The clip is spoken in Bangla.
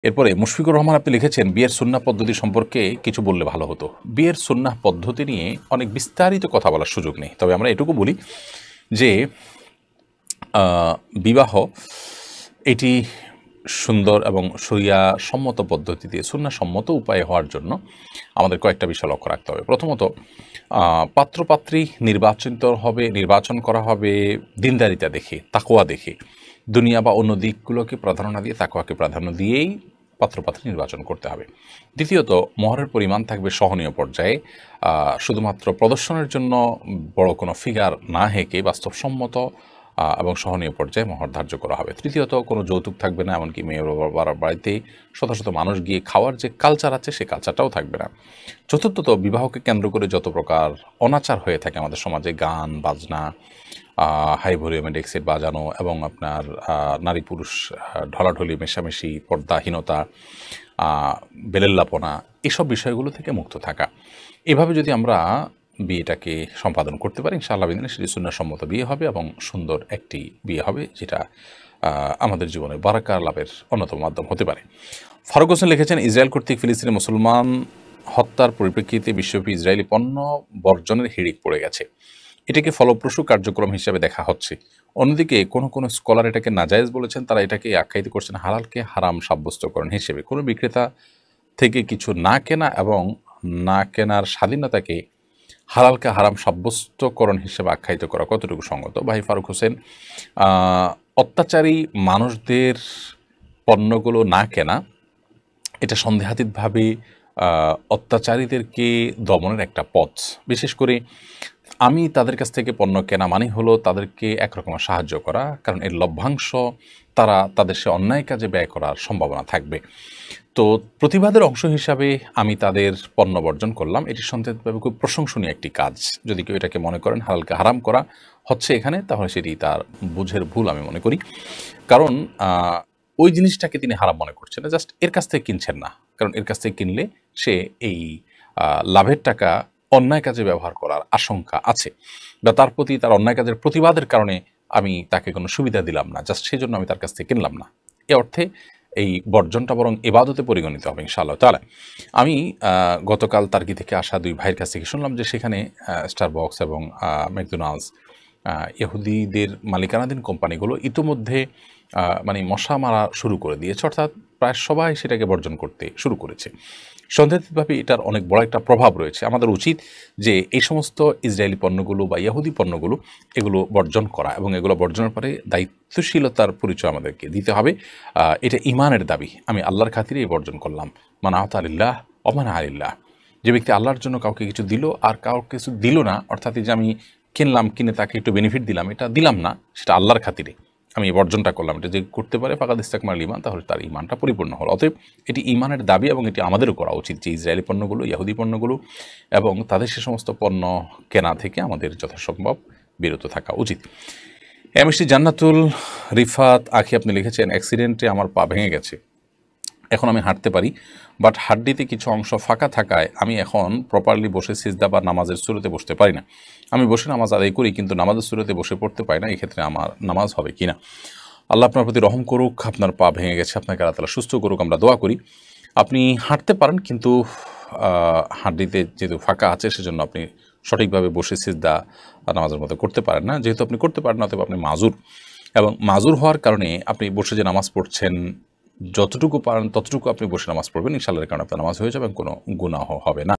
এরপরে মুশফিকুর রহমান আপনি লিখেছেন, বিয়ের সুন্নাহ পদ্ধতি সম্পর্কে কিছু বললে ভালো হতো। বিয়ের সুন্নাহ পদ্ধতি নিয়ে অনেক বিস্তারিত কথা বলার সুযোগ নেই, তবে আমরা এটুকু বলি যে বিবাহ এটি সুন্দর এবং শরিয়া সম্মত পদ্ধতিতে সুন্নাহ সম্মত উপায়ে হওয়ার জন্য আমাদের কয়েকটা বিষয় লক্ষ্য রাখতে হবে। প্রথমত, পাত্রপাত্রী নির্বাচন করা হবে দিনদারিতা দেখে, তাকওয়া দেখে। দুনিয়া বা অন্য দিকগুলোকে প্রাধান্য না দিয়ে তাকওয়াকে প্রাধান্য দিয়েই পাত্রপাত্রী নির্বাচন করতে হবে। দ্বিতীয়ত, মহরের পরিমাণ থাকবে সহনীয় পর্যায়ে, শুধুমাত্র প্রদর্শনের জন্য বড় কোনো ফিগার না হেঁকে বাস্তবসম্মত এবং সহনীয় পর্যায়ে মহর ধার্য করা হবে। তৃতীয়ত, কোনো যৌতুক থাকবে না, এমনকি মেয়ের বাড়িতে শত শত মানুষ গিয়ে খাওয়ার যে কালচার আছে সে কালচারটাও থাকবে না। চতুর্থত, বিবাহকে কেন্দ্র করে যত প্রকার অনাচার হয়ে থাকে আমাদের সমাজে, গান বাজনা, হাই ভলিউমে ডেক সেট বাজানো এবং আপনার নারী পুরুষ ঢলাঢলি মেশামেশি, পর্দাহীনতা, বেলেল্লাপনা, এসব বিষয়গুলো থেকে মুক্ত থাকা। এভাবে যদি আমরা বিয়েটাকে সম্পাদন করতে পারি, ইনশাআল্লাহ বিদিনে সেটি সুন্নাহসম্মত বিয়ে হবে এবং সুন্দর একটি বিয়ে হবে, যেটা আমাদের জীবনে বারাকা লাভের অন্যতম মাধ্যম হতে পারে। ফারুক হোসেন লিখেছেন, ইসরায়েল কর্তৃক ফিলিস্তিনি মুসলমান হত্যার পরিপ্রেক্ষিতে বিশ্বব্যাপী ইসরায়েলি পণ্য বর্জনের হিড়িক পড়ে গেছে। এটাকে ফলপ্রসূ কার্যক্রম হিসেবে দেখা হচ্ছে। অন্যদিকে কোনো স্কলার এটাকে নাজায়েজ বলেছেন, তারা এটাকে আখ্যায়িত করছেন হালালকে হারাম সাব্যস্তকরণ হিসেবে। কোনো বিক্রেতা থেকে কিছু না কেনা এবং না কেনার স্বাধীনতাকে হালালকে হারাম সাব্যস্তকরণ হিসেবে আখ্যায়িত করা কতটুকু সঙ্গত? ভাই ফারুক হোসেন, অত্যাচারী মানুষদের পণ্যগুলো না কেনা, এটা সন্দেহাতীতভাবে অত্যাচারীদেরকে দমনের একটা পথ। বিশেষ করে আমি তাদের কাছ থেকে পণ্য কেনা মানে হলো তাদেরকে একরকমের সাহায্য করা, কারণ এর লভ্যাংশ তারা তাদের সে অন্যায় কাজে ব্যয় করার সম্ভাবনা থাকবে। তো প্রতিবাদের অংশ হিসাবে আমি তাদের পণ্য বর্জন করলাম, এটি সন্দেহভাবে খুব প্রশংসনীয় একটি কাজ। যদি কেউ এটাকে মনে করেন হালালকে হারাম করা হচ্ছে এখানে, তাহলে সেটি তার বুঝের ভুল আমি মনে করি। কারণ ওই জিনিসটাকে তিনি হারাম মনে করছেন না, জাস্ট এর কাছ থেকে কিনছেন না, কারণ এর কাছ থেকে কিনলে সে এই লাভের টাকা অন্যায় কাজে ব্যবহার করার আশঙ্কা আছে, বা তার প্রতি তার অন্যায় কাজের প্রতিবাদের কারণে আমি তাকে কোনো সুবিধা দিলাম না, জাস্ট সেই জন্য আমি তার কাছ থেকে কিনলাম না। এ অর্থে এই বর্জনটা বরং ইবাদতে পরিগণিত হবে ইনশাআল্লাহ তাআলা। আমি গতকাল তার্কি থেকে আসা দুই ভাইয়ের কাছ থেকে শুনলাম যে সেখানে স্টারবক্স এবং ম্যাকডোনাল্ডস, ইহুদিদের মালিকানাধীন কোম্পানিগুলো ইতোমধ্যে মানে মশা মারা শুরু করে দিয়েছে, অর্থাৎ প্রায় সবাই সেটাকে বর্জন করতে শুরু করেছে। সন্দেহাতীতভাবে এটার অনেক বড় একটা প্রভাব রয়েছে। আমাদের উচিত যে এই সমস্ত ইসরায়েলি পণ্যগুলো বা ইহুদি পণ্যগুলো এগুলো বর্জন করা, এবং এগুলো বর্জনের পরে দায়িত্বশীলতার পরিচয় আমাদেরকে দিতে হবে। এটা ইমানের দাবি, আমি আল্লাহর খাতিরেই বর্জন করলাম। মান আতা আলিল্লাহ অমানা আলিল্লাহ। যে ব্যক্তি আল্লাহর জন্য কাউকে কিছু দিল আর কাউকে কিছু দিল না, অর্থাৎ এই যে আমি কিনে তাকে একটু বেনিফিট দিলাম, এটা দিলাম না, সেটা আল্লাহর খাতিরে আমি বর্জনটা করলাম, এটা যে করতে পারে ফাকাদ ইস্তাকমাল ঈমান, তাহলে তার ঈমানটা পরিপূর্ণ হলো। অতএব এটি ঈমানের দাবি এবং এটি আমাদেরও করা উচিত যে ইসরায়েলি পণ্যগুলো, ইহুদি পণ্যগুলো এবং তাদের সে সমস্ত পণ্য কেনা থেকে আমাদের যথাসম্ভব বিরত থাকা উচিত। এমএসটি জান্নাতুল রিফাত আখি আপনি লিখেছেন, অ্যাক্সিডেন্টে আমার পা ভেঙে গেছে, এখন আমি হাঁটতে পারি, বাট হাড্ডিতে কিছু অংশ ফাঁকা থাকায় আমি এখন প্রপারলি বসে সিজদা বা নামাজের শুরুতে বসতে পারি না। আমি বসে নামাজ আদায় করি, কিন্তু নামাজের শুরুতে বসে পড়তে পারি না। এক্ষেত্রে আমার নামাজ হবে কি না? আল্লাহ আপনার প্রতি রহম করুক, আপনার পা ভেঙে গেছে, আপনাকে আল্লাহ তাআলা সুস্থ করুক, আমরা দোয়া করি। আপনি হাঁটতে পারেন, কিন্তু হাড্ডিতে যেহেতু ফাঁকা আছে সেজন্য আপনি সঠিকভাবে বসে সিজদা নামাজের মতো করতে পারেন না। যেহেতু আপনি করতে পারেন না, অতএব আপনি মাজুর, এবং মাজুর হওয়ার কারণে আপনি বসে যে নামাজ পড়ছেন যতটুকু পারেন ততটুকু আপনি বসে নামাজ পড়বেন, ইনশাআল্লাহর কারণে আপনার নামাজ হয়ে যাবে এবং কোনো গুনাহ হবে না।